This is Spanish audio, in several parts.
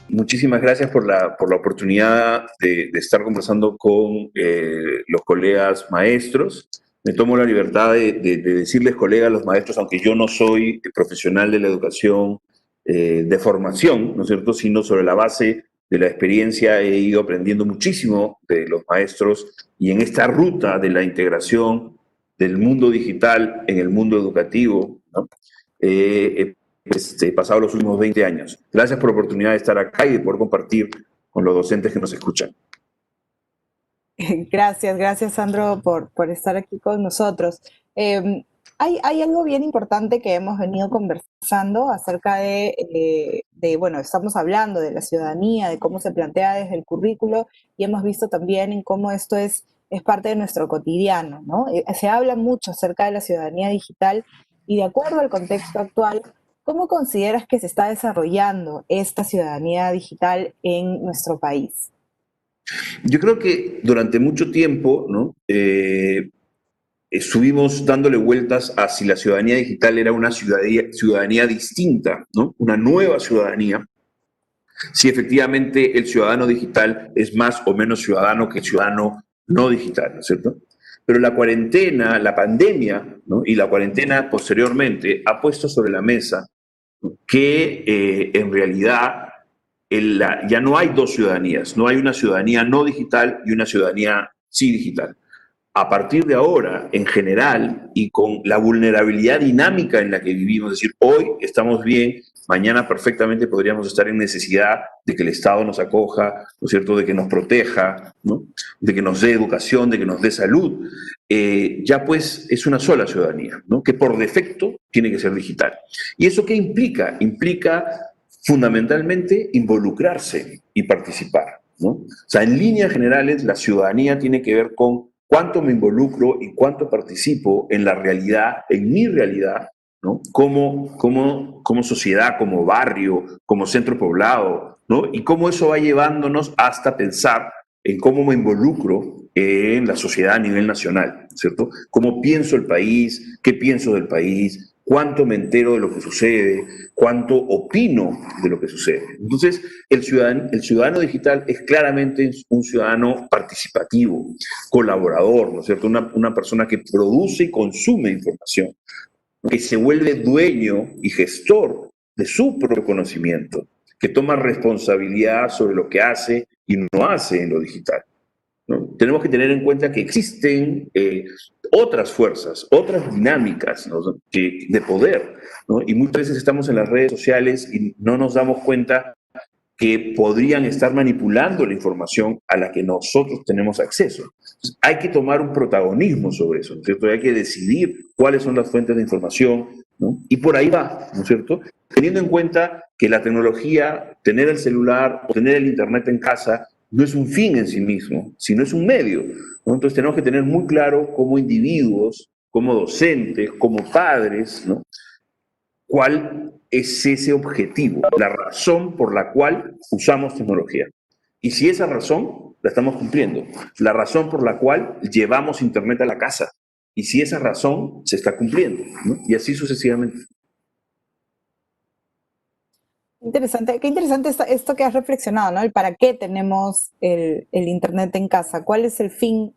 Muchísimas gracias por la oportunidad de estar conversando con los colegas maestros. Me tomo la libertad de decirles colegas a los maestros, aunque yo no soy profesional de la educación de formación, ¿no es cierto?, sino sobre la base de la experiencia he ido aprendiendo muchísimo de los maestros y en esta ruta de la integración del mundo digital en el mundo educativo, ¿no? He pasado los últimos 20 años. Gracias por la oportunidad de estar acá y de poder compartir con los docentes que nos escuchan. Gracias Sandro por estar aquí con nosotros. Hay algo bien importante que hemos venido conversando acerca bueno, estamos hablando de la ciudadanía, de cómo se plantea desde el currículo y hemos visto también en cómo esto es parte de nuestro cotidiano, ¿no? Se habla mucho acerca de la ciudadanía digital y de acuerdo al contexto actual, ¿cómo consideras que se está desarrollando esta ciudadanía digital en nuestro país? Yo creo que durante mucho tiempo, ¿no? Estuvimos dándole vueltas a si la ciudadanía digital era una ciudadanía distinta, ¿no? Una nueva ciudadanía, si efectivamente el ciudadano digital es más o menos ciudadano que el ciudadano no digital, ¿no es cierto? Pero la cuarentena, la pandemia, ¿no? Y la cuarentena posteriormente ha puesto sobre la mesa que en realidad ya no hay dos ciudadanías, no hay una ciudadanía no digital y una ciudadanía sí digital. A partir de ahora, en general, y con la vulnerabilidad dinámica en la que vivimos, es decir, hoy estamos bien, mañana perfectamente podríamos estar en necesidad de que el Estado nos acoja, ¿no es cierto?, de que nos proteja, ¿no?, de que nos dé educación, de que nos dé salud. Ya pues es una sola ciudadanía, ¿no?, que por defecto tiene que ser digital. ¿Y eso qué implica? Implica fundamentalmente involucrarse y participar, ¿no? O sea, en líneas generales, la ciudadanía tiene que ver con cuánto me involucro y cuánto participo en la realidad, en mi realidad, ¿no? Como sociedad, como barrio, como centro poblado, ¿no? Y cómo eso va llevándonos hasta pensar en cómo me involucro en la sociedad a nivel nacional, ¿cierto? Cómo pienso el país, qué pienso del país, cuánto me entero de lo que sucede, cuánto opino de lo que sucede. Entonces, el ciudadano digital es claramente un ciudadano participativo, colaborador, ¿no es cierto? Una persona que produce y consume información, que se vuelve dueño y gestor de su propio conocimiento, que toma responsabilidad sobre lo que hace y no hace en lo digital, ¿no? Tenemos que tener en cuenta que existen otras fuerzas, otras dinámicas, ¿no?, de poder, ¿no? Y muchas veces estamos en las redes sociales y no nos damos cuenta que podrían estar manipulando la información a la que nosotros tenemos acceso. Entonces, hay que tomar un protagonismo sobre eso, ¿no es cierto? Hay que decidir cuáles son las fuentes de información, ¿no? Y por ahí va, ¿no es cierto? Teniendo en cuenta que la tecnología, tener el celular o tener el internet en casa, no es un fin en sí mismo, sino es un medio, ¿no? Entonces tenemos que tener muy claro como individuos, como docentes, como padres, ¿no?, cuál es ese objetivo, la razón por la cual usamos tecnología. Y si esa razón la estamos cumpliendo, la razón por la cual llevamos Internet a la casa, y si esa razón se está cumpliendo, ¿no? Y así sucesivamente. Interesante, qué interesante esto que has reflexionado, ¿no? El para qué tenemos el Internet en casa, cuál es el fin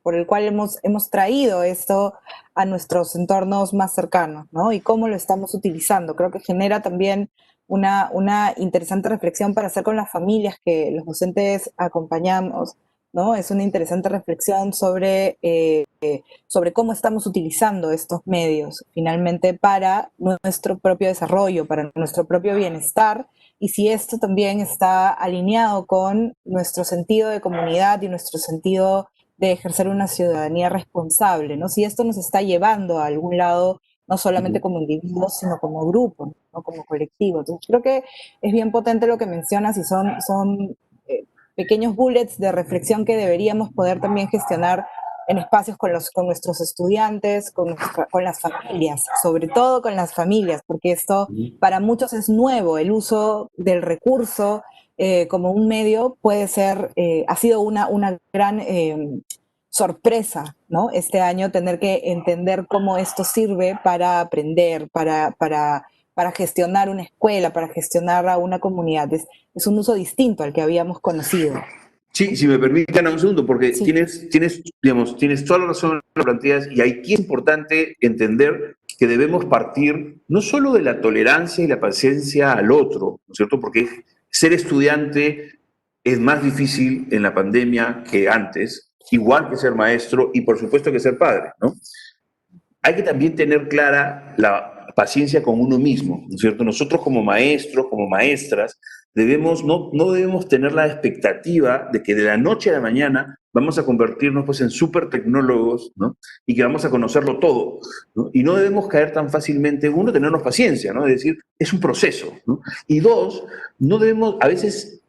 por el cual hemos traído esto a nuestros entornos más cercanos, ¿no? Y cómo lo estamos utilizando. Creo que genera también una interesante reflexión para hacer con las familias que los docentes acompañamos, ¿no? Es una interesante reflexión sobre cómo estamos utilizando estos medios finalmente para nuestro propio desarrollo, para nuestro propio bienestar, y si esto también está alineado con nuestro sentido de comunidad y nuestro sentido de ejercer una ciudadanía responsable, ¿no? Si esto nos está llevando a algún lado, no solamente como individuos, sino como grupo, ¿no?, como colectivo. Entonces creo que es bien potente lo que mencionas y son pequeños bullets de reflexión que deberíamos poder también gestionar en espacios con nuestros estudiantes, con las familias, sobre todo con las familias, porque esto para muchos es nuevo, el uso del recurso como un medio puede ser, ha sido una gran sorpresa, ¿no? Este año tener que entender cómo esto sirve para aprender, para para gestionar una escuela, para gestionar a una comunidad. Es un uso distinto al que habíamos conocido. Sí, si me permiten un segundo, porque Sí. tienes toda la razón en lo que planteas, y aquí es importante entender que debemos partir no solo de la tolerancia y la paciencia al otro, ¿no es cierto? Porque ser estudiante es más difícil en la pandemia que antes, igual que ser maestro y por supuesto que ser padre, ¿no? Hay que también tener clara la paciencia con uno mismo, ¿no es cierto? Nosotros como maestros, como maestras, no debemos tener la expectativa de que de la noche a la mañana vamos a convertirnos pues en súper tecnólogos, ¿no? Y que vamos a conocerlo todo, ¿no? Y no debemos caer tan fácilmente, uno, tenernos paciencia, ¿no? Es decir, es un proceso, ¿no? Y dos, no debemos, a veces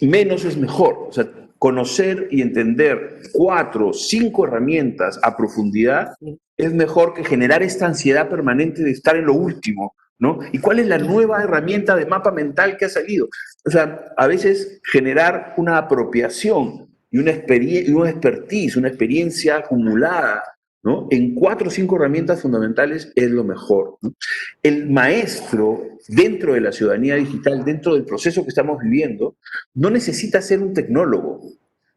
menos es mejor, o sea, conocer y entender 4, 5 herramientas a profundidad es mejor que generar esta ansiedad permanente de estar en lo último, ¿no? ¿Y cuál es la nueva herramienta de mapa mental que ha salido? O sea, a veces generar una apropiación y una expertise, una experiencia acumulada, ¿no? En 4 o 5 herramientas fundamentales es lo mejor, ¿no? El maestro, dentro de la ciudadanía digital, dentro del proceso que estamos viviendo, no necesita ser un tecnólogo,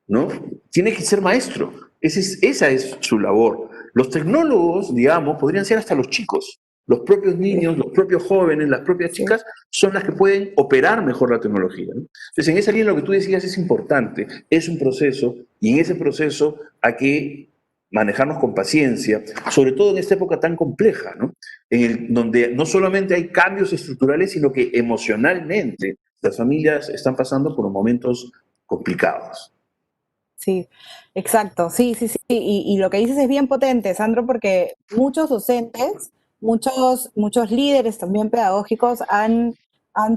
¿no? Tiene que ser maestro. Esa es su labor. Los tecnólogos, digamos, podrían ser hasta los chicos. Los propios niños, los propios jóvenes, las propias chicas son las que pueden operar mejor la tecnología, ¿no? Entonces, en esa línea lo que tú decías es importante, es un proceso, y en ese proceso hay que manejarnos con paciencia, sobre todo en esta época tan compleja, ¿no? Donde no solamente hay cambios estructurales, sino que emocionalmente las familias están pasando por momentos complicados. Sí, exacto, sí. Y lo que dices es bien potente, Sandro, porque muchos docentes, muchos líderes también pedagógicos han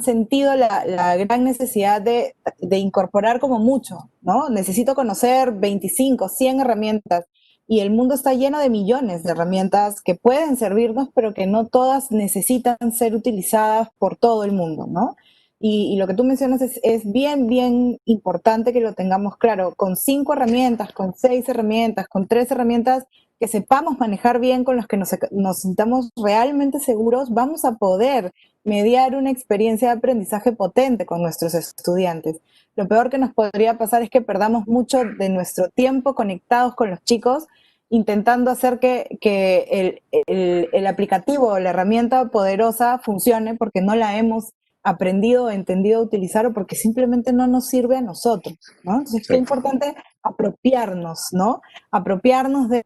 sentido la gran necesidad de incorporar como mucho, ¿no? Necesito conocer 25, 100 herramientas, y el mundo está lleno de millones de herramientas que pueden servirnos, pero que no todas necesitan ser utilizadas por todo el mundo, ¿no? Y lo que tú mencionas es bien importante que lo tengamos claro. Con 5 herramientas, con 6 herramientas, con 3 herramientas que sepamos manejar bien, con las que nos sintamos realmente seguros, vamos a poder mediar una experiencia de aprendizaje potente con nuestros estudiantes. Lo peor que nos podría pasar es que perdamos mucho de nuestro tiempo conectados con los chicos, intentando hacer que el aplicativo o la herramienta poderosa funcione porque no la hemos aprendido, entendido a utilizar, o porque simplemente no nos sirve a nosotros, ¿no? Entonces, qué importante apropiarnos, ¿no? Apropiarnos de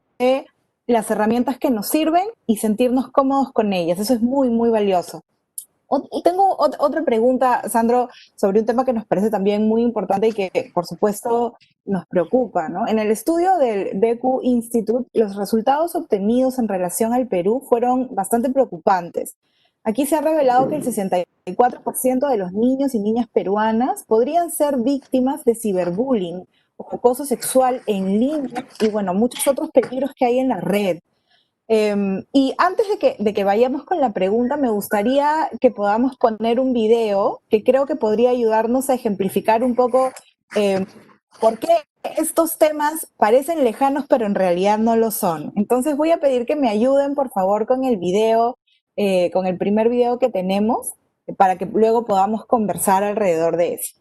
las herramientas que nos sirven y sentirnos cómodos con ellas. Eso es muy valioso. Y tengo otra pregunta, Sandro, sobre un tema que nos parece también muy importante y que, por supuesto, nos preocupa, ¿no? En el estudio del DQ Institute, los resultados obtenidos en relación al Perú fueron bastante preocupantes. Aquí se ha revelado que el 64% de los niños y niñas peruanas podrían ser víctimas de ciberbullying o acoso sexual en línea y, bueno, muchos otros peligros que hay en la red. Y antes de que vayamos con la pregunta, me gustaría que podamos poner un video que creo que podría ayudarnos a ejemplificar un poco por qué estos temas parecen lejanos, pero en realidad no lo son. Entonces voy a pedir que me ayuden, por favor, con el video, con el primer video que tenemos, para que luego podamos conversar alrededor de eso.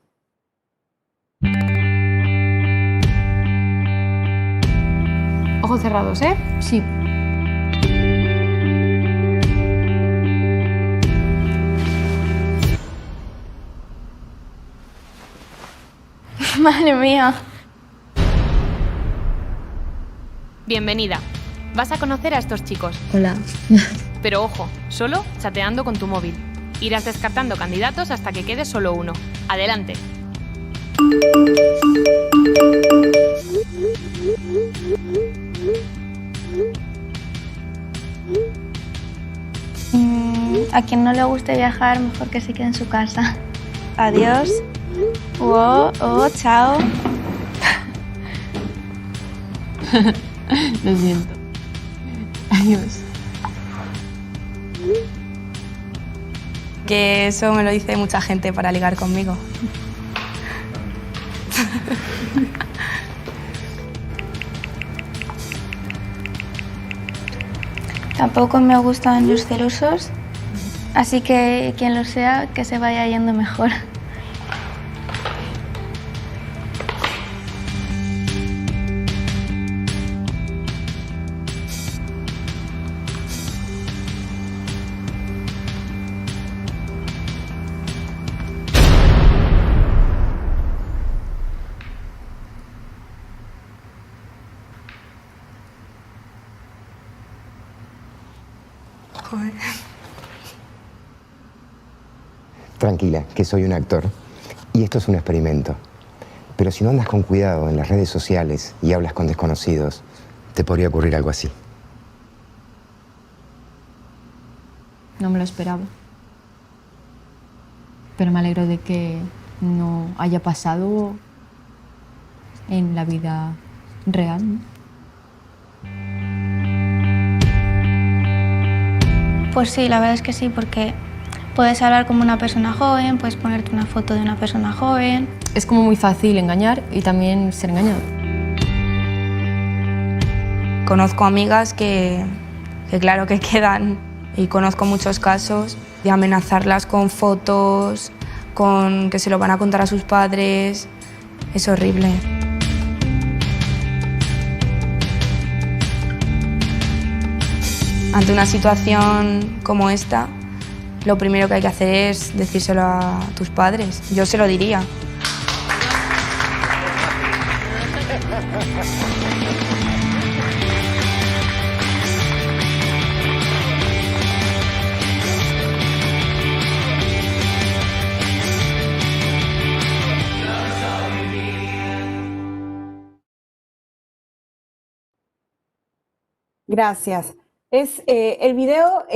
Ojos cerrados, ¿eh? Sí. Madre mía. Bienvenida. Vas a conocer a estos chicos. Hola. Pero ojo, solo chateando con tu móvil. Irás descartando candidatos hasta que quede solo uno. Adelante. A quien no le guste viajar, mejor que se quede en su casa. Adiós. Chao. Lo siento. Adiós. Que eso me lo dice mucha gente para ligar conmigo. Tampoco me gustan los celosos. Así que quien lo sea, que se vaya yendo mejor. Joder. Tranquila, que soy un actor y esto es un experimento. Pero si no andas con cuidado en las redes sociales y hablas con desconocidos, te podría ocurrir algo así. No me lo esperaba. Pero me alegro de que no haya pasado en la vida real, ¿no? Pues sí, la verdad es que sí, porque puedes hablar como una persona joven, puedes ponerte una foto de una persona joven. Es como muy fácil engañar y también ser engañado. Conozco amigas que claro que quedan, y conozco muchos casos de amenazarlas con fotos, con que se lo van a contar a sus padres. Es horrible. Ante una situación como esta, lo primero que hay que hacer es decírselo a tus padres. Yo se lo diría. Gracias. El video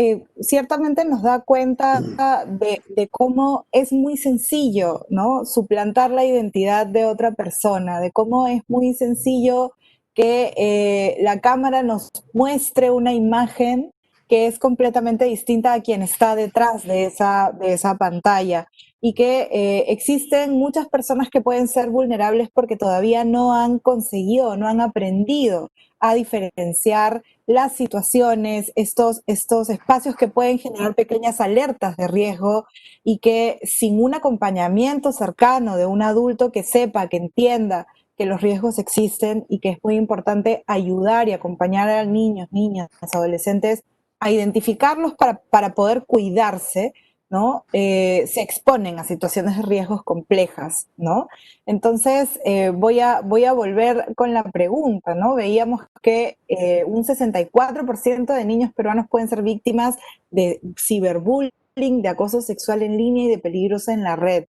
ciertamente nos da cuenta de cómo es muy sencillo, ¿no? Suplantar la identidad de otra persona, de cómo es muy sencillo que la cámara nos muestre una imagen que es completamente distinta a quien está detrás de esa pantalla y que existen muchas personas que pueden ser vulnerables porque todavía no han conseguido, no han aprendido a diferenciar las situaciones, estos espacios que pueden generar pequeñas alertas de riesgo y que sin un acompañamiento cercano de un adulto que sepa, que entienda que los riesgos existen y que es muy importante ayudar y acompañar a niños, niñas, adolescentes a identificarlos para poder cuidarse, ¿no? Se exponen a situaciones de riesgos complejas, ¿no? Entonces, voy a volver con la pregunta, ¿no? Veíamos que un 64% de niños peruanos pueden ser víctimas de ciberbullying, de acoso sexual en línea y de peligros en la red.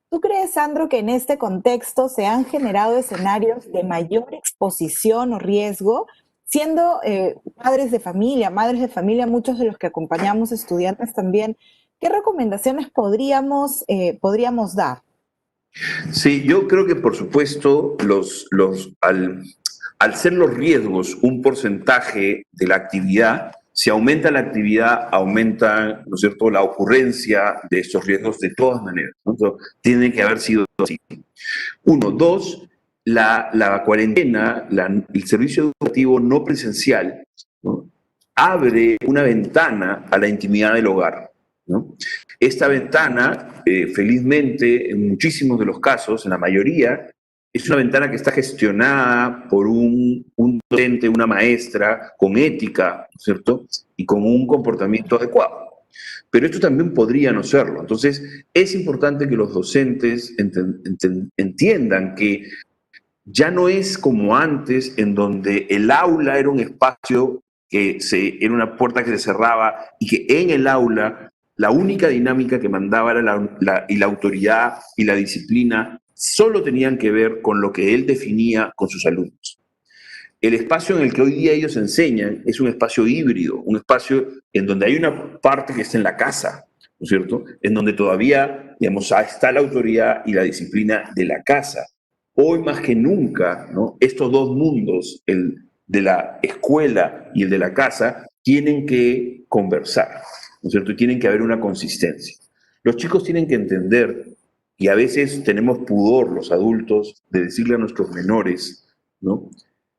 ¿Tú crees, Sandro, que en este contexto se han generado escenarios de mayor exposición o riesgo? Siendo padres de familia, madres de familia, muchos de los que acompañamos estudiantes también, ¿qué recomendaciones podríamos dar? Sí, yo creo que por supuesto al ser los riesgos un porcentaje de la actividad, si aumenta la actividad, aumenta, ¿no es cierto?, la ocurrencia de estos riesgos de todas maneras, ¿no? Entonces, tiene que haber sido así. Uno. Dos, la cuarentena, el servicio educativo no presencial, ¿no?, abre una ventana a la intimidad del hogar, ¿no? Esta ventana, felizmente, en muchísimos de los casos, en la mayoría, es una ventana que está gestionada por un docente, una maestra, con ética, ¿no es cierto?, y con un comportamiento adecuado. Pero esto también podría no serlo. Entonces, es importante que los docentes entiendan que ya no es como antes, en donde el aula era un espacio era una puerta que se cerraba y que en el aula la única dinámica que mandaba era la autoridad y la disciplina solo tenían que ver con lo que él definía con sus alumnos. El espacio en el que hoy día ellos enseñan es un espacio híbrido, un espacio en donde hay una parte que está en la casa, ¿no es cierto?, en donde todavía, digamos, está la autoridad y la disciplina de la casa. Hoy más que nunca, ¿no?, estos dos mundos, el de la escuela y el de la casa, tienen que conversar, ¿no es cierto?, y tienen que haber una consistencia. Los chicos tienen que entender, y a veces tenemos pudor los adultos de decirle a nuestros menores, ¿no?,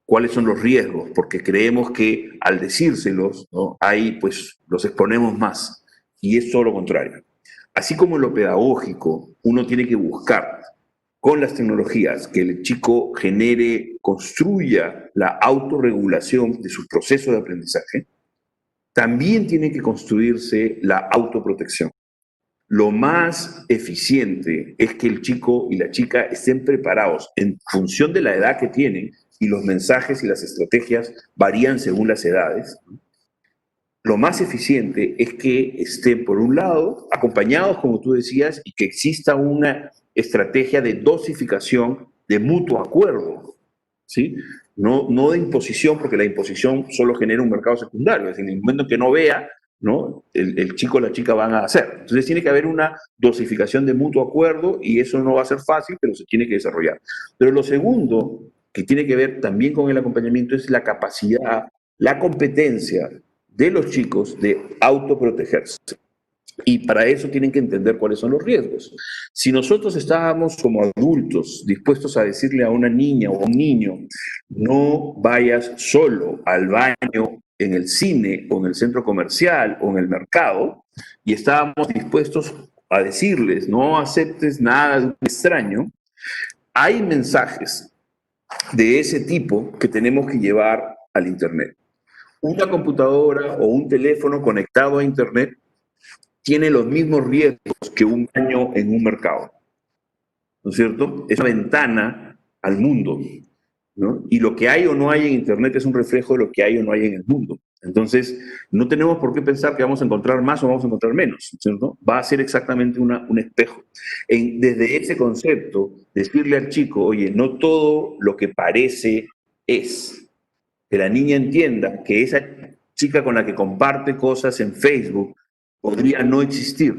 cuáles son los riesgos, porque creemos que al decírselos, ¿no?, ahí pues los exponemos más. y es todo lo contrario. Así como en lo pedagógico, uno tiene que buscar con las tecnologías que el chico genere, construya la autorregulación de su proceso de aprendizaje, también tiene que construirse la autoprotección. Lo más eficiente es que el chico y la chica estén preparados en función de la edad que tienen, y los mensajes y las estrategias varían según las edades. Lo más eficiente es que estén, por un lado, acompañados, como tú decías, y que exista una estrategia de dosificación de mutuo acuerdo, ¿sí? No de imposición, porque la imposición solo genera un mercado secundario. Es decir, en el momento que no vea, ¿no? El chico o la chica van a hacer. Entonces tiene que haber una dosificación de mutuo acuerdo, y eso no va a ser fácil, pero se tiene que desarrollar. Pero lo segundo, que tiene que ver también con el acompañamiento, es la capacidad, la competencia de los chicos de autoprotegerse. Y para eso tienen que entender cuáles son los riesgos. Si nosotros estábamos como adultos dispuestos a decirle a una niña o a un niño, no vayas solo al baño en el cine o en el centro comercial o en el mercado, y estábamos dispuestos a decirles, no aceptes nada de un extraño, hay mensajes de ese tipo que tenemos que llevar al Internet. Una computadora o un teléfono conectado a Internet tiene los mismos riesgos que un baño en un mercado, ¿no es cierto? Es una ventana al mundo, ¿no? Y lo que hay o no hay en Internet es un reflejo de lo que hay o no hay en el mundo. Entonces, no tenemos por qué pensar que vamos a encontrar más o vamos a encontrar menos, ¿no es cierto? Va a ser exactamente un espejo. Desde ese concepto, decirle al chico, oye, no todo lo que parece es. Que la niña entienda que esa chica con la que comparte cosas en Facebook podría no existir,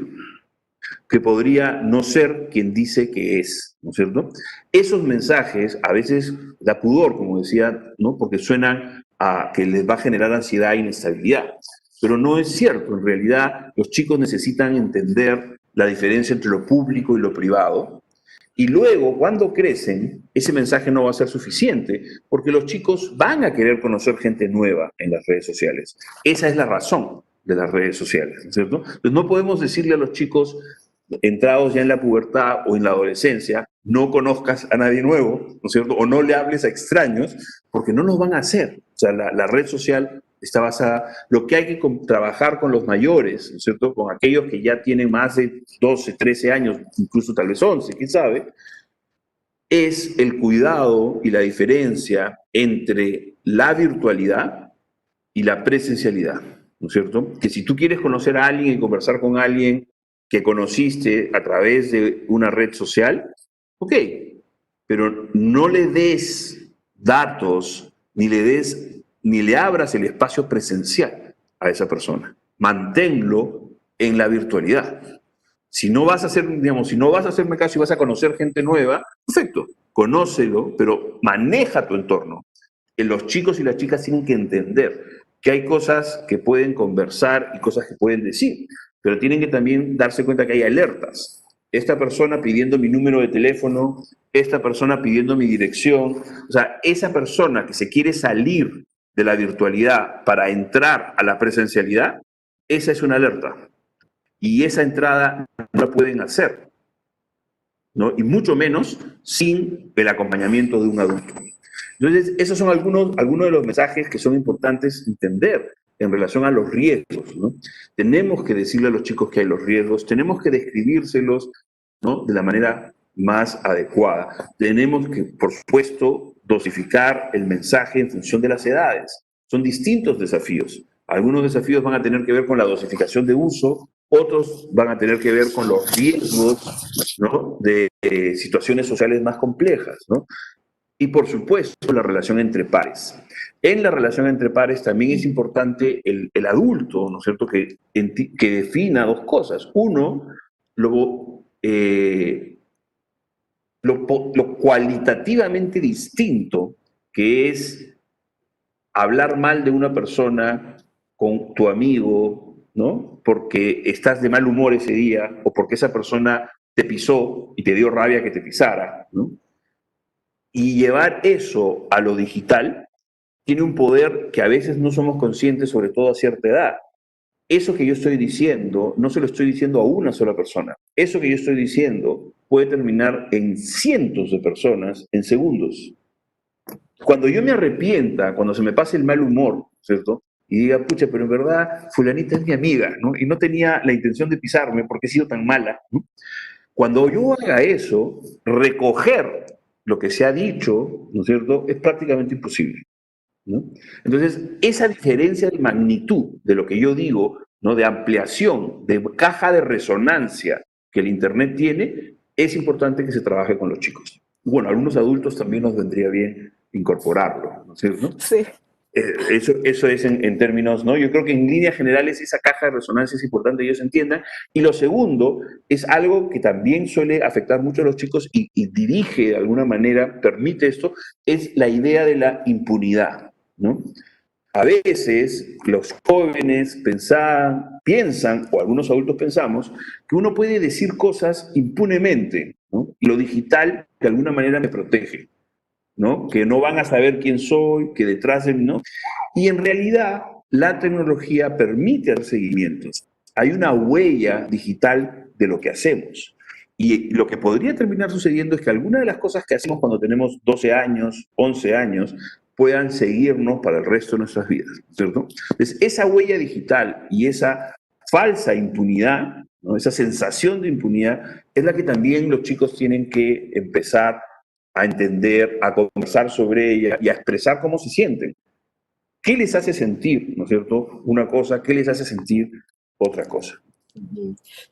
que podría no ser quien dice que es, ¿no es cierto? Esos mensajes a veces da pudor, como decía, ¿no? Porque suenan a que les va a generar ansiedad e inestabilidad. Pero no es cierto. En realidad, los chicos necesitan entender la diferencia entre lo público y lo privado. Y luego, cuando crecen, ese mensaje no va a ser suficiente, porque los chicos van a querer conocer gente nueva en las redes sociales. Esa es la razón de las redes sociales, ¿no es cierto? Entonces no podemos decirle a los chicos entrados ya en la pubertad o en la adolescencia, no conozcas a nadie nuevo, ¿no es cierto? O no le hables a extraños, porque no lo van a hacer. O sea, la red social está basada, lo que hay que trabajar con los mayores, ¿no es cierto? Con aquellos que ya tienen más de 12, 13 años, incluso tal vez 11, quién sabe, es el cuidado y la diferencia entre la virtualidad y la presencialidad, ¿no es cierto? Que si tú quieres conocer a alguien y conversar con alguien que conociste a través de una red social, ok, pero no le des datos, ni le abras el espacio presencial a esa persona. Manténlo en la virtualidad. Si no vas a hacer, digamos, si no vas a hacerme caso y vas a conocer gente nueva, perfecto, conócelo, pero maneja tu entorno. Los chicos y las chicas tienen que entender que hay cosas que pueden conversar y cosas que pueden decir, pero tienen que también darse cuenta que hay alertas. Esta persona pidiendo mi número de teléfono, esta persona pidiendo mi dirección, o sea, esa persona que se quiere salir de la virtualidad para entrar a la presencialidad, esa es una alerta. Y esa entrada no la pueden hacer, ¿no? Y mucho menos sin el acompañamiento de un adulto. Entonces, esos son algunos de los mensajes que son importantes entender en relación a los riesgos, ¿no? Tenemos que decirle a los chicos que hay los riesgos, tenemos que describírselos, ¿no? De la manera más adecuada. Tenemos que, por supuesto, dosificar el mensaje en función de las edades. Son distintos desafíos. Algunos desafíos van a tener que ver con la dosificación de uso, otros van a tener que ver con los riesgos, ¿no? de situaciones sociales más complejas, ¿no? Y por supuesto la relación entre pares. En la relación entre pares también es importante el adulto, ¿no es cierto?, que defina dos cosas. Uno, lo cualitativamente distinto, que es hablar mal de una persona con tu amigo, ¿no?, porque estás de mal humor ese día o porque esa persona te pisó y te dio rabia que te pisara, ¿no? Y llevar eso a lo digital tiene un poder que a veces no somos conscientes, sobre todo a cierta edad. eso que yo estoy diciendo no se lo estoy diciendo a una sola persona. Eso que yo estoy diciendo puede terminar en cientos de personas en segundos. Cuando yo me arrepienta, cuando se me pase el mal humor, ¿cierto? Y diga, pucha, pero en verdad fulanita es mi amiga, ¿no? Y no tenía la intención de pisarme porque he sido tan mala, ¿no? Cuando yo haga eso, recoger lo que se ha dicho, ¿no es cierto?, es prácticamente imposible, ¿no? Entonces, esa diferencia de magnitud de lo que yo digo, ¿no?, de ampliación, de caja de resonancia que el Internet tiene, es importante que se trabaje con los chicos. Bueno, a algunos adultos también nos vendría bien incorporarlo, ¿no es cierto? Sí. Eso es en términos, ¿no? Yo creo que en líneas generales esa caja de resonancia es importante que ellos entiendan. Y lo segundo es algo que también suele afectar mucho a los chicos y dirige de alguna manera, permite esto, es la idea de la impunidad, ¿no? A veces los jóvenes piensan, o algunos adultos pensamos, que uno puede decir cosas impunemente, ¿no? Y lo digital de alguna manera me protege, ¿no? Que no van a saber quién soy, que detrás de mí, ¿no? Y en realidad la tecnología permite hacer seguimientos. Hay una huella digital de lo que hacemos. Y lo que podría terminar sucediendo es que algunas de las cosas que hacemos cuando tenemos 12 años, 11 años, puedan seguirnos para el resto de nuestras vidas, ¿cierto? Entonces, esa huella digital y esa falsa impunidad, ¿no?, esa sensación de impunidad, es la que también los chicos tienen que empezar a entender, a conversar sobre ella y a expresar cómo se sienten. ¿Qué les hace sentir, no es cierto?, una cosa, qué les hace sentir otra cosa.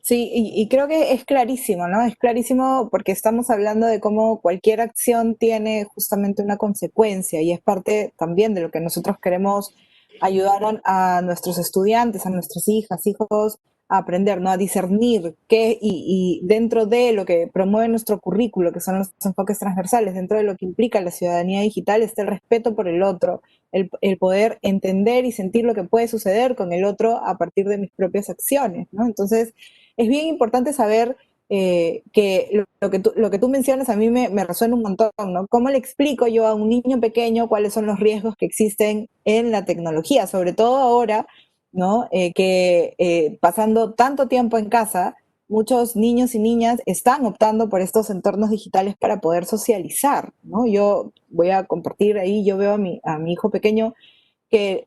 Sí, y creo que es clarísimo, ¿no? Es clarísimo porque estamos hablando de cómo cualquier acción tiene justamente una consecuencia y es parte también de lo que nosotros queremos ayudar a nuestros estudiantes, a nuestras hijas, hijos, a aprender, ¿no? A discernir qué y dentro de lo que promueve nuestro currículo, que son los enfoques transversales, dentro de lo que implica la ciudadanía digital, está el respeto por el otro, el poder entender y sentir lo que puede suceder con el otro a partir de mis propias acciones, ¿no? Entonces, es bien importante saber que lo que tú mencionas a mí me resuena un montón, ¿no? ¿Cómo le explico yo a un niño pequeño cuáles son los riesgos que existen en la tecnología? Sobre todo ahora, ¿no? Pasando tanto tiempo en casa, muchos niños y niñas están optando por estos entornos digitales para poder socializar, ¿no? Yo voy a compartir ahí, yo veo a mi hijo pequeño que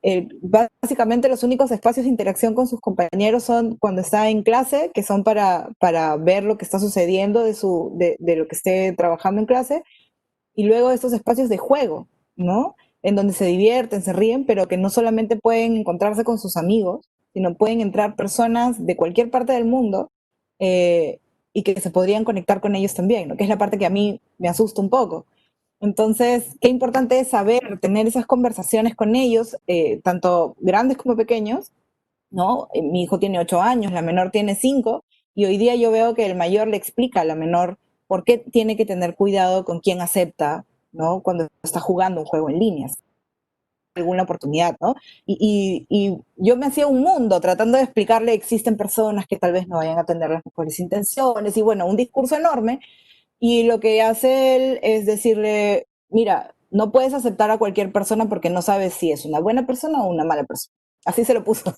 básicamente los únicos espacios de interacción con sus compañeros son cuando está en clase, que son para ver lo que está sucediendo de lo que esté trabajando en clase, y luego estos espacios de juego, ¿no? En donde se divierten, se ríen, pero que no solamente pueden encontrarse con sus amigos, sino pueden entrar personas de cualquier parte del mundo y que se podrían conectar con ellos también, ¿no? Que es la parte que a mí me asusta un poco. Entonces, qué importante es saber tener esas conversaciones con ellos, tanto grandes como pequeños, ¿no? Mi hijo tiene 8 años, la menor tiene 5, y hoy día yo veo que el mayor le explica a la menor por qué tiene que tener cuidado con quién acepta, ¿no? Cuando está jugando un juego en línea, alguna oportunidad, ¿no? Y yo me hacía un mundo tratando de explicarle, existen personas que tal vez no vayan a tener las mejores intenciones, y bueno, un discurso enorme, y lo que hace él es decirle, mira, no puedes aceptar a cualquier persona porque no sabes si es una buena persona o una mala persona. Así se lo puso,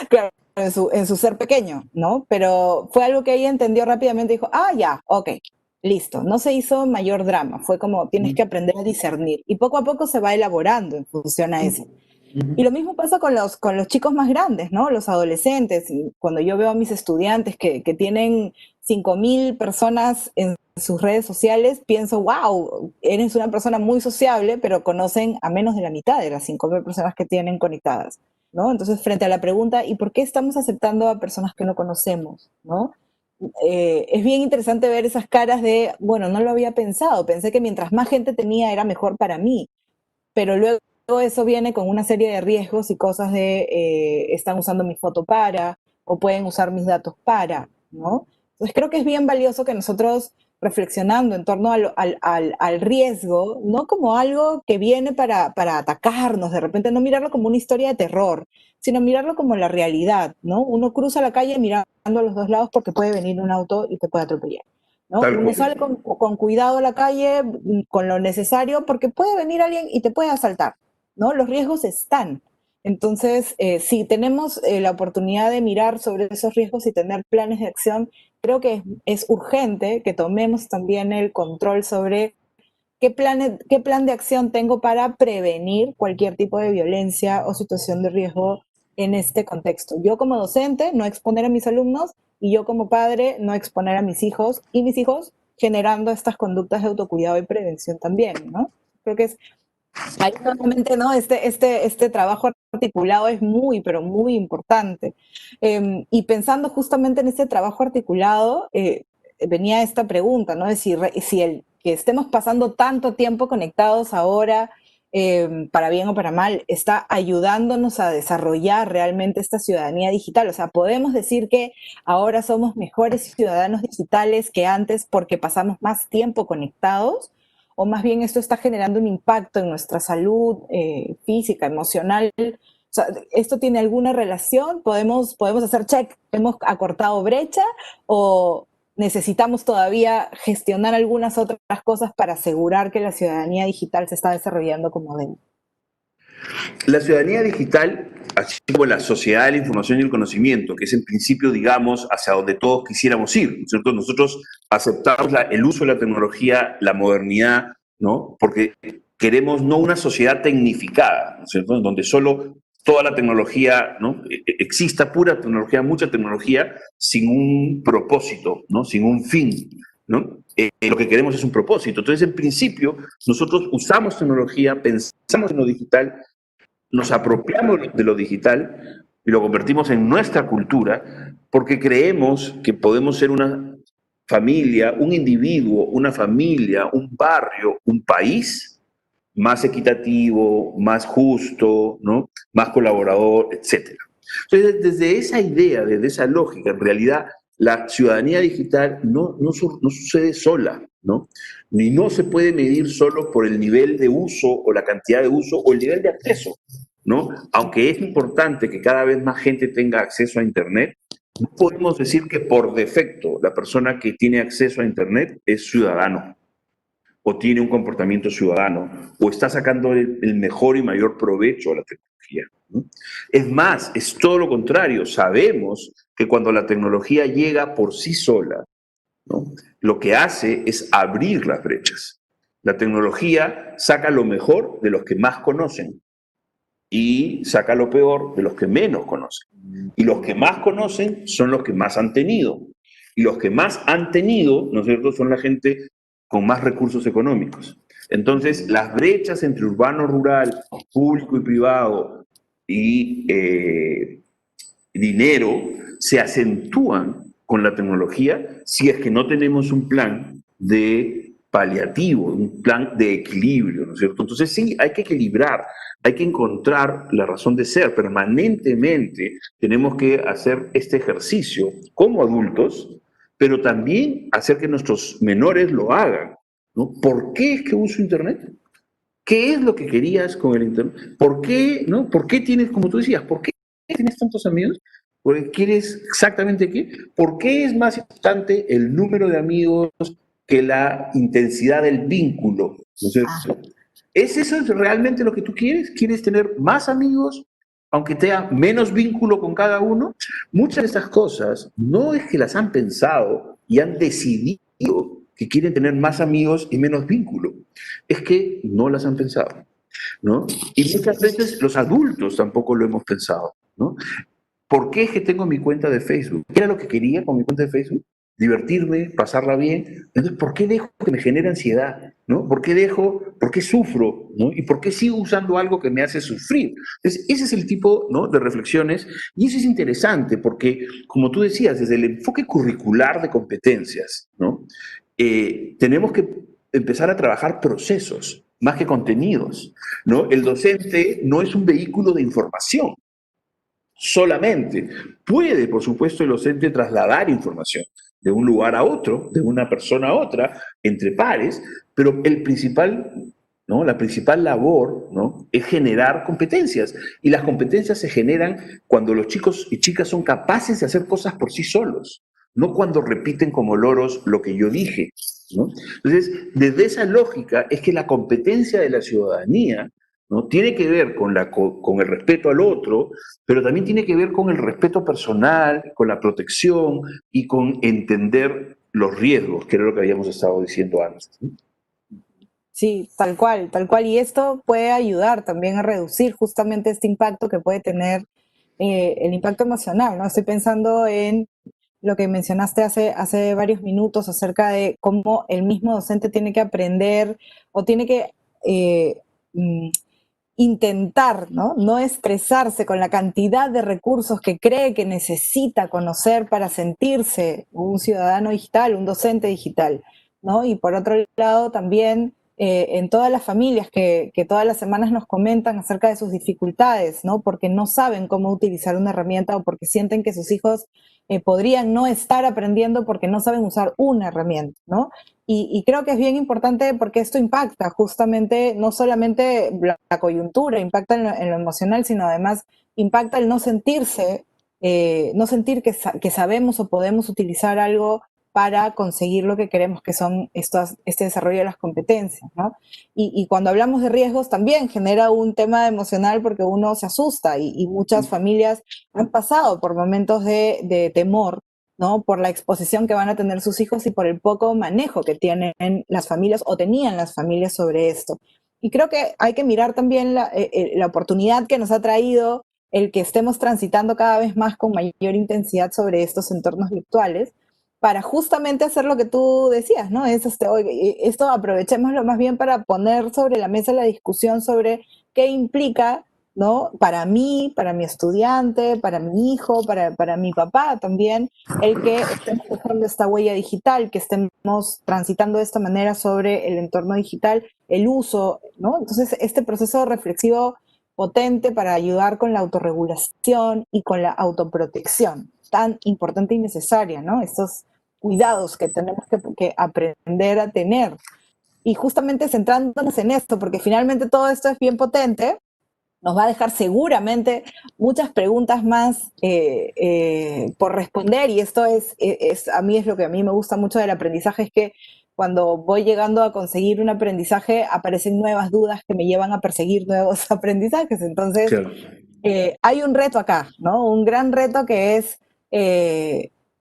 claro, en su ser pequeño, ¿no? Pero fue algo que ella entendió rápidamente y dijo, ah, ya, ok, listo. No se hizo mayor drama, fue como tienes que aprender a discernir. Y poco a poco se va elaborando en función a eso. Y lo mismo pasa con los chicos más grandes, ¿no? Los adolescentes. Y cuando yo veo a mis estudiantes que tienen 5.000 personas en sus redes sociales, pienso, wow, eres una persona muy sociable, pero conocen a menos de la mitad de las 5.000 personas que tienen conectadas, ¿no? Entonces, frente a la pregunta, ¿y por qué estamos aceptando a personas que no conocemos, ¿no? Es bien interesante ver esas caras de, bueno, no lo había pensado, pensé que mientras más gente tenía era mejor para mí, pero luego eso viene con una serie de riesgos y cosas de están usando mi foto para, o pueden usar mis datos para, ¿no? Entonces creo que es bien valioso que nosotros reflexionando en torno al riesgo, no como algo que viene para atacarnos, de repente no mirarlo como una historia de terror, sino mirarlo como la realidad, ¿no? Uno cruza la calle mirando a los dos lados porque puede venir un auto y te puede atropellar, ¿no? Uno sale con cuidado a la calle, con lo necesario, porque puede venir alguien y te puede asaltar, ¿no? Los riesgos están. Entonces, si tenemos la oportunidad de mirar sobre esos riesgos y tener planes de acción, creo que es urgente que tomemos también el control sobre qué plan de acción tengo para prevenir cualquier tipo de violencia o situación de riesgo en este contexto. Yo como docente, no exponer a mis alumnos, y yo como padre, no exponer a mis hijos, y mis hijos generando estas conductas de autocuidado y prevención también, ¿no? Creo que es ahí nuevamente, ¿no? Este trabajo articulado es muy, pero muy importante. Y pensando justamente en este trabajo articulado, venía esta pregunta, ¿no? De si el que estemos pasando tanto tiempo conectados ahora, para bien o para mal, está ayudándonos a desarrollar realmente esta ciudadanía digital. O sea, podemos decir que ahora somos mejores ciudadanos digitales que antes porque pasamos más tiempo conectados, o más bien esto está generando un impacto en nuestra salud física, emocional. O sea, ¿esto tiene alguna relación? ¿Podemos hacer check? ¿Hemos acortado brecha? ¿O necesitamos todavía gestionar algunas otras cosas para asegurar que la ciudadanía digital se está desarrollando como debe? La ciudadanía digital, así como la sociedad de la información y el conocimiento, que es en principio, digamos, hacia donde todos quisiéramos ir, ¿no es cierto? Nosotros aceptamos el uso de la tecnología, la modernidad, ¿no? Porque queremos no una sociedad tecnificada, ¿no es cierto? En donde solo toda la tecnología, ¿no? Exista pura tecnología, mucha tecnología, sin un propósito, ¿no? Sin un fin, ¿no? Lo que queremos es un propósito. Entonces, en principio, nosotros usamos tecnología, pensamos en lo digital, nos apropiamos de lo digital y lo convertimos en nuestra cultura porque creemos que podemos ser una familia, un individuo, una familia, un barrio, un país más equitativo, más justo, ¿no? Más colaborador, etc. Entonces, desde esa idea, desde esa lógica, en realidad, la ciudadanía digital no sucede sola, ¿no? Ni no se puede medir solo por el nivel de uso o la cantidad de uso o el nivel de acceso, ¿no? Aunque es importante que cada vez más gente tenga acceso a Internet, no podemos decir que por defecto la persona que tiene acceso a Internet es ciudadano o tiene un comportamiento ciudadano o está sacando el mejor y mayor provecho a la tecnología, ¿no? Es más, es todo lo contrario. Sabemos que cuando la tecnología llega por sí sola, ¿no? Lo que hace es abrir las brechas. La tecnología saca lo mejor de los que más conocen y saca lo peor de los que menos conocen. Y los que más conocen son los que más han tenido. Y los que más han tenido, ¿no es cierto?, son la gente con más recursos económicos. Entonces, las brechas entre urbano, rural, público y privado y dinero se acentúan con la tecnología si es que no tenemos un plan de paliativo, un plan de equilibrio, ¿no es cierto? Entonces sí, hay que equilibrar, hay que encontrar la razón de ser. Permanentemente tenemos que hacer este ejercicio como adultos, pero también hacer que nuestros menores lo hagan, ¿no? ¿Por qué es que uso Internet? ¿Qué es lo que querías con el Internet? ¿Por qué, no? ¿Por qué tienes, como tú decías, por qué tienes tantos amigos? ¿Porque quieres exactamente qué? ¿Por qué es más importante el número de amigos que la intensidad del vínculo? ¿No es cierto? ¿Es eso realmente lo que tú quieres? ¿Quieres tener más amigos, aunque tenga menos vínculo con cada uno? Muchas de estas cosas no es que las han pensado y han decidido que quieren tener más amigos y menos vínculo. Es que no las han pensado, ¿no? Y muchas veces los adultos tampoco lo hemos pensado, ¿no? ¿Por qué es que tengo mi cuenta de Facebook? ¿Qué era lo que quería con mi cuenta de Facebook? Divertirme, pasarla bien. Entonces, ¿por qué dejo que me genere ansiedad? ¿No? ¿Por qué sufro? ¿No? ¿Y por qué sigo usando algo que me hace sufrir? Entonces, ese es el tipo, ¿no?, de reflexiones, y eso es interesante porque, como tú decías, desde el enfoque curricular de competencias, ¿no?, tenemos que empezar a trabajar procesos más que contenidos, ¿no? El docente no es un vehículo de información solamente. Puede, por supuesto, el docente trasladar información de un lugar a otro, de una persona a otra, entre pares, pero el principal, ¿no?, la principal labor, ¿no?, es generar competencias. Y las competencias se generan cuando los chicos y chicas son capaces de hacer cosas por sí solos, no cuando repiten como loros lo que yo dije, ¿no? Entonces, desde esa lógica es que la competencia de la ciudadanía, ¿no? Tiene que ver con el respeto al otro, pero también tiene que ver con el respeto personal, con la protección y con entender los riesgos, que era lo que habíamos estado diciendo antes, ¿no? Sí, tal cual, tal cual. Y esto puede ayudar también a reducir justamente este impacto que puede tener el impacto emocional, ¿no? Estoy pensando en lo que mencionaste hace varios minutos acerca de cómo el mismo docente tiene que aprender o tiene que eh, mm, intentar, ¿no? No estresarse con la cantidad de recursos que cree que necesita conocer para sentirse un ciudadano digital, un docente digital, ¿no? Y por otro lado también en todas las familias que todas las semanas nos comentan acerca de sus dificultades, ¿no? Porque no saben cómo utilizar una herramienta o porque sienten que sus hijos podrían no estar aprendiendo porque no saben usar una herramienta, ¿no? Y creo que es bien importante porque esto impacta justamente, no solamente la coyuntura, impacta en lo emocional, sino además impacta el no sentirse, no sentir que sabemos o podemos utilizar algo para conseguir lo que queremos, que son este desarrollo de las competencias, ¿no? Y cuando hablamos de riesgos también genera un tema emocional porque uno se asusta y muchas familias han pasado por momentos de temor, ¿no? Por la exposición que van a tener sus hijos y por el poco manejo que tienen las familias o tenían las familias sobre esto. Y creo que hay que mirar también la oportunidad que nos ha traído el que estemos transitando cada vez más con mayor intensidad sobre estos entornos virtuales para justamente hacer lo que tú decías, ¿no? Es oye, esto aprovechémoslo más bien para poner sobre la mesa la discusión sobre qué implica, ¿no? Para mí, para mi estudiante, para mi hijo, para mi papá también, el que estemos dejando esta huella digital, que estemos transitando de esta manera sobre el entorno digital, el uso, ¿no? Entonces, este proceso reflexivo potente para ayudar con la autorregulación y con la autoprotección, tan importante y necesaria, ¿no? Estos cuidados que tenemos que aprender a tener. Y justamente centrándonos en esto, porque finalmente todo esto es bien potente, nos va a dejar seguramente muchas preguntas más por responder y esto a mí es lo que a mí me gusta mucho del aprendizaje, es que cuando voy llegando a conseguir un aprendizaje aparecen nuevas dudas que me llevan a perseguir nuevos aprendizajes. Entonces, Claro. hay un reto acá, ¿no? Un gran reto que es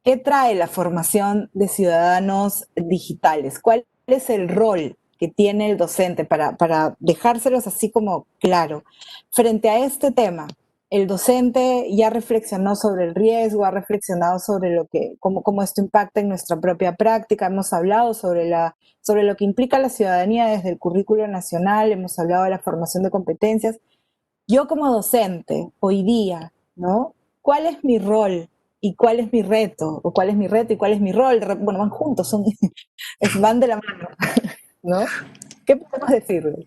¿qué trae la formación de ciudadanos digitales? ¿Cuál es el rol que tiene el docente para dejárselos así como claro? Frente a este tema, el docente ya reflexionó sobre el riesgo, ha reflexionado sobre cómo esto impacta en nuestra propia práctica, hemos hablado sobre lo que implica la ciudadanía desde el currículo nacional, hemos hablado de la formación de competencias. Yo como docente, hoy día, ¿no? ¿Cuál es mi rol? ¿Y cuál es mi reto? ¿O cuál es mi reto y cuál es mi rol? Bueno, van juntos, van de la mano, ¿no? ¿Qué podemos decirle?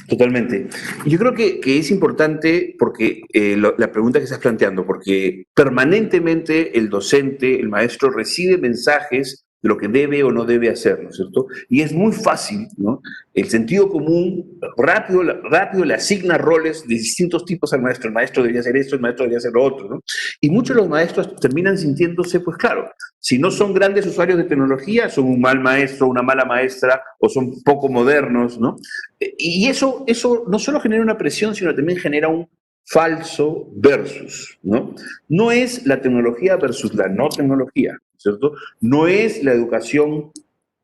Totalmente. Yo creo que es importante porque la pregunta que estás planteando, porque permanentemente el docente, el maestro, recibe mensajes de lo que debe o no debe hacer, ¿no es cierto? Y es muy fácil, ¿no? El sentido común rápido le asigna roles de distintos tipos al maestro. El maestro debería hacer esto, el maestro debería hacer lo otro, ¿no? Y muchos de los maestros terminan sintiéndose, pues claro, si no son grandes usuarios de tecnología, son un mal maestro, una mala maestra, o son poco modernos, ¿no? Y eso no solo genera una presión, sino también genera un falso versus, ¿no? No es la tecnología versus la no tecnología, ¿cierto? No es la educación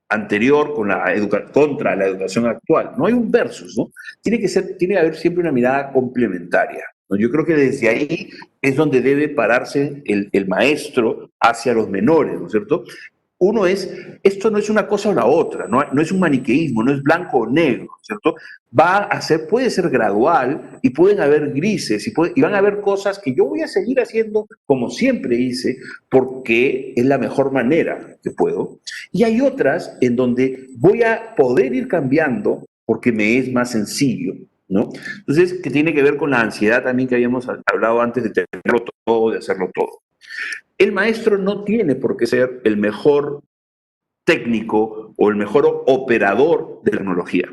anterior contra la educación actual. No hay un versus, ¿no? Tiene que haber siempre una mirada complementaria, ¿no? Yo creo que desde ahí es donde debe pararse el maestro hacia los menores, ¿no es cierto? Esto no es una cosa o la otra, no es un maniqueísmo, no es blanco o negro, ¿cierto? Puede ser gradual y pueden haber grises y van a haber cosas que yo voy a seguir haciendo como siempre hice porque es la mejor manera que puedo. Y hay otras en donde voy a poder ir cambiando porque me es más sencillo, ¿no? Entonces, que tiene que ver con la ansiedad también que habíamos hablado antes de tenerlo todo, de hacerlo todo. El maestro no tiene por qué ser el mejor técnico o el mejor operador de la tecnología.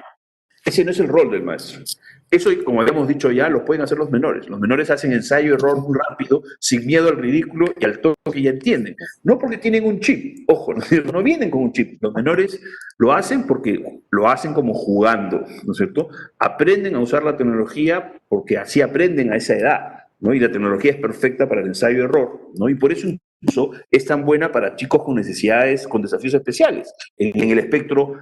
Ese no es el rol del maestro. Eso, como habíamos dicho ya, lo pueden hacer los menores. Los menores hacen ensayo-error muy rápido, sin miedo al ridículo y al toque que ya entienden. No porque tienen un chip, ojo, no vienen con un chip. Los menores lo hacen porque lo hacen como jugando, ¿no es cierto? Aprenden a usar la tecnología porque así aprenden a esa edad, ¿no? Y la tecnología es perfecta para el ensayo-error, ¿no? Y por eso incluso es tan buena para chicos con necesidades, con desafíos especiales. En el espectro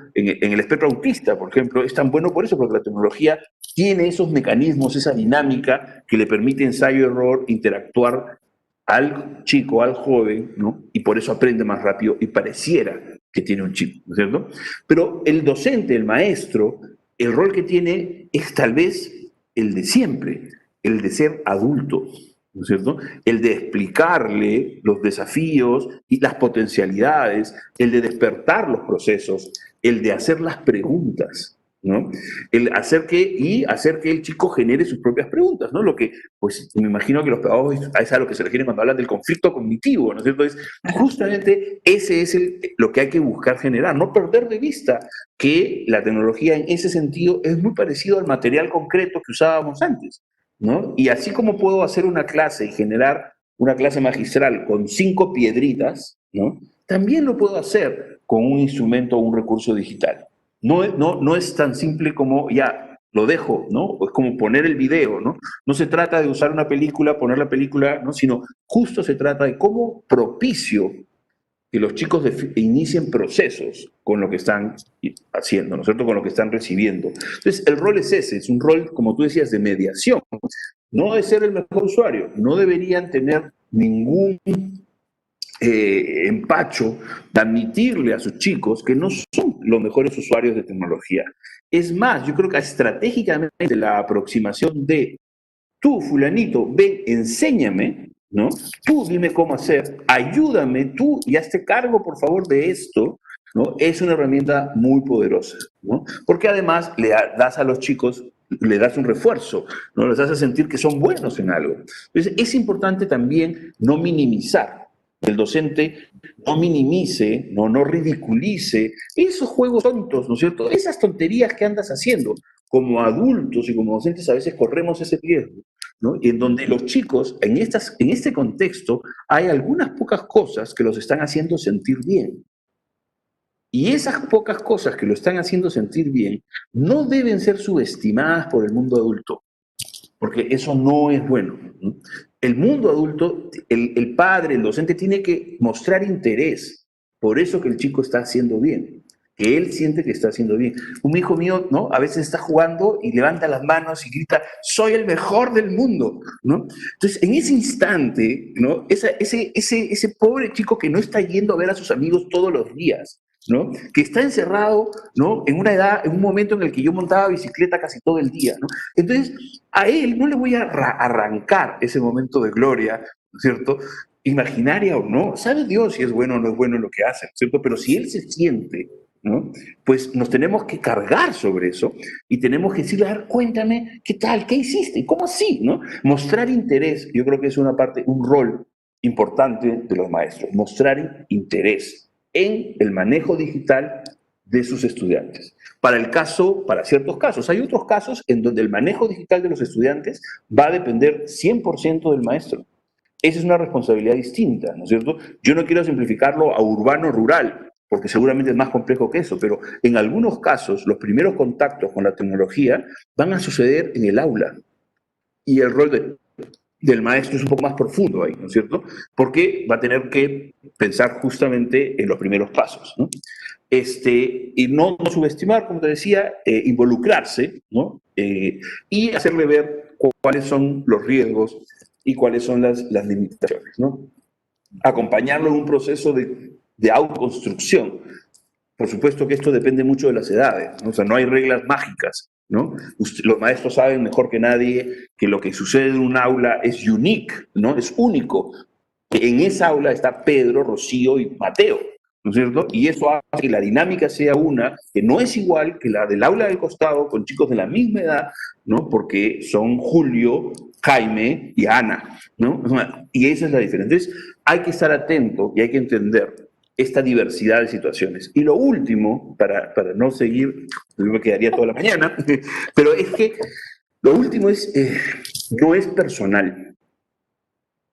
autista, por ejemplo, es tan bueno por eso, porque la tecnología tiene esos mecanismos, esa dinámica que le permite ensayo-error, interactuar al chico, al joven, ¿no? Y por eso aprende más rápido y pareciera que tiene un chip, ¿no es cierto? Pero el docente, el maestro, el rol que tiene es tal vez el de siempre, el de ser adulto, ¿no es cierto? El de explicarle los desafíos y las potencialidades, el de despertar los procesos, el de hacer las preguntas, ¿no? El hacer que el chico genere sus propias preguntas, ¿no? Lo que, pues, me imagino que los pedagogos es a lo que se refiere cuando hablan del conflicto cognitivo, ¿no es cierto? Es justamente ese es lo que hay que buscar generar, no perder de vista que la tecnología en ese sentido es muy parecido al material concreto que usábamos antes, ¿no? Y así como puedo hacer una clase y generar una clase magistral con 5 piedritas, ¿no? También lo puedo hacer con un instrumento o un recurso digital. No es tan simple como ya lo dejo, ¿no? Es como poner el video, ¿no? No se trata de usar una película, poner la película, ¿no? Sino justo se trata de cómo propicio que los chicos inicien procesos con lo que están haciendo, ¿no es cierto?, con lo que están recibiendo. Entonces, el rol es ese, es un rol, como tú decías, de mediación, no de ser el mejor usuario, no deberían tener ningún empacho de admitirle a sus chicos que no son los mejores usuarios de tecnología. Es más, yo creo que estratégicamente la aproximación de tú, fulanito, ven, enséñame, ¿no? Tú dime cómo hacer, ayúdame, tú y hazte cargo, por favor, de esto, ¿no? Es una herramienta muy poderosa, ¿no? Porque además le das a los chicos, le das un refuerzo, ¿no? Les haces sentir que son buenos en algo. Entonces, es importante también no minimizar. El docente no minimice, no ridiculice esos juegos tontos, ¿no es cierto? Esas tonterías que andas haciendo. Como adultos y como docentes a veces corremos ese riesgo, ¿no? Y en donde los chicos, en este contexto, hay algunas pocas cosas que los están haciendo sentir bien. Y esas pocas cosas que lo están haciendo sentir bien no deben ser subestimadas por el mundo adulto, porque eso no es bueno, ¿no? El mundo adulto, el padre, el docente, tiene que mostrar interés por eso que el chico está haciendo bien, que él siente que está haciendo bien. Un hijo mío, ¿no? A veces está jugando y levanta las manos y grita, soy el mejor del mundo, ¿no? Entonces, en ese instante, ¿no? Ese pobre chico que no está yendo a ver a sus amigos todos los días, ¿no? Que está encerrado, ¿no? En una edad, en un momento en el que yo montaba bicicleta casi todo el día, ¿no? Entonces, a él no le voy a arrancar ese momento de gloria, ¿no es cierto?, imaginaria o no. Sabe Dios si es bueno o no es bueno lo que hace, ¿no es cierto? Pero si él se siente, ¿no? Pues nos tenemos que cargar sobre eso y tenemos que decirle, a ver, cuéntame, ¿qué tal? ¿Qué hiciste? ¿Cómo así? ¿No? Mostrar interés, yo creo que es una parte, un rol importante de los maestros, mostrar interés en el manejo digital de sus estudiantes. Para ciertos casos. Hay otros casos en donde el manejo digital de los estudiantes va a depender 100% del maestro. Esa es una responsabilidad distinta, ¿no es cierto? Yo no quiero simplificarlo a urbano-rural, porque seguramente es más complejo que eso, pero en algunos casos los primeros contactos con la tecnología van a suceder en el aula. Y el rol del maestro es un poco más profundo ahí, ¿no es cierto? Porque va a tener que pensar justamente en los primeros pasos, ¿no? Y no subestimar, como te decía, involucrarse, ¿no? Y hacerle ver cuáles son los riesgos y cuáles son las limitaciones, ¿no? Acompañarlo en un proceso de autoconstrucción. Por supuesto que esto depende mucho de las edades, ¿no? O sea, no hay reglas mágicas, ¿no? Los maestros saben mejor que nadie que lo que sucede en un aula es unique, ¿no? Es único. Que en esa aula está Pedro, Rocío y Mateo, ¿no es cierto? Y eso hace que la dinámica sea una que no es igual que la del aula del costado con chicos de la misma edad, ¿no? Porque son Julio, Jaime y Ana, ¿no? Y esa es la diferencia. Entonces, hay que estar atento y hay que entender esta diversidad de situaciones. Y lo último, para no seguir, yo me quedaría toda la mañana, pero es que Lo último es, no es personal.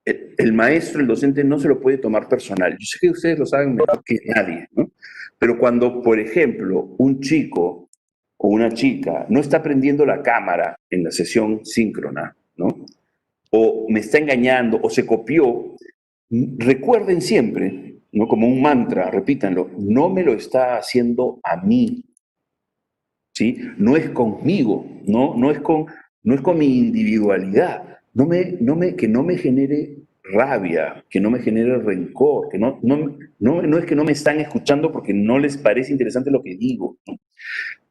El maestro, el docente no se lo puede tomar personal. Yo sé que ustedes lo saben mejor que nadie, ¿no? Pero cuando, por ejemplo, un chico o una chica no está prendiendo la cámara en la sesión síncrona, ¿no? O me está engañando o se copió, recuerden siempre, ¿no? Como un mantra, repítanlo, no me lo está haciendo a mí, ¿sí? No es conmigo, no es con mi individualidad, que no me genere rabia, que no me genere rencor, que no es que no me están escuchando porque no les parece interesante lo que digo, ¿no?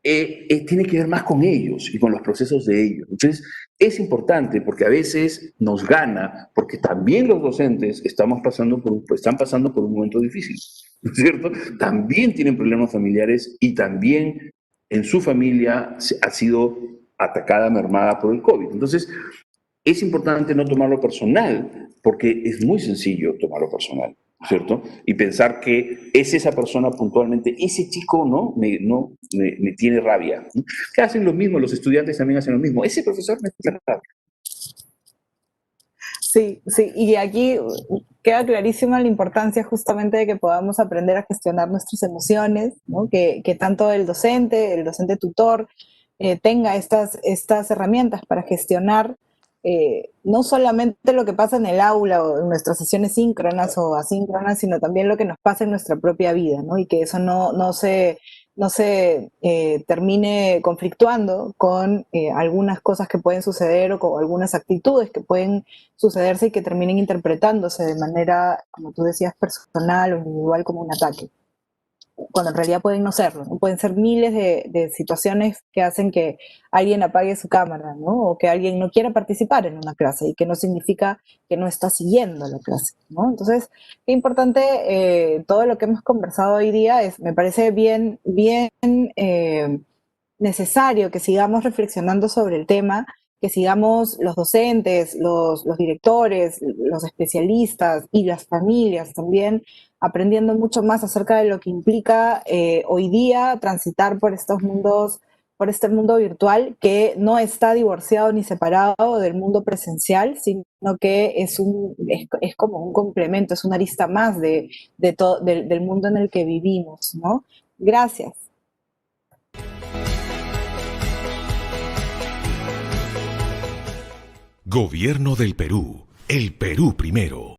Tiene que ver más con ellos y con los procesos de ellos. Entonces, es importante porque a veces nos gana, porque también los docentes están pasando por un momento difícil, ¿no es cierto? También tienen problemas familiares y también en su familia ha sido atacada, mermada por el COVID. Entonces, es importante no tomarlo personal, porque es muy sencillo tomarlo personal, ¿cierto? Y pensar que es esa persona puntualmente, ese chico me tiene rabia. Que hacen lo mismo, los estudiantes también hacen lo mismo. Ese profesor me tiene rabia. Sí, sí, y aquí queda clarísima la importancia justamente de que podamos aprender a gestionar nuestras emociones, ¿no? Que tanto el docente tutor, tenga estas herramientas para gestionar no solamente lo que pasa en el aula o en nuestras sesiones síncronas o asíncronas, sino también lo que nos pasa en nuestra propia vida, ¿no? Y que eso no se termine conflictuando con algunas cosas que pueden suceder o con algunas actitudes que pueden sucederse y que terminen interpretándose de manera, como tú decías, personal o individual como un ataque, cuando en realidad pueden no serlo, ¿no? Pueden ser miles de situaciones que hacen que alguien apague su cámara, ¿no? O que alguien no quiera participar en una clase y que no significa que no está siguiendo la clase, ¿no? Entonces, qué importante todo lo que hemos conversado hoy día me parece bien necesario que sigamos reflexionando sobre el tema, que sigamos los docentes, los directores, los especialistas y las familias también aprendiendo mucho más acerca de lo que implica hoy día transitar por estos mundos, por este mundo virtual que no está divorciado ni separado del mundo presencial, sino que es como un complemento, es una arista más del mundo en el que vivimos, ¿no? Gracias. Gobierno del Perú. El Perú primero.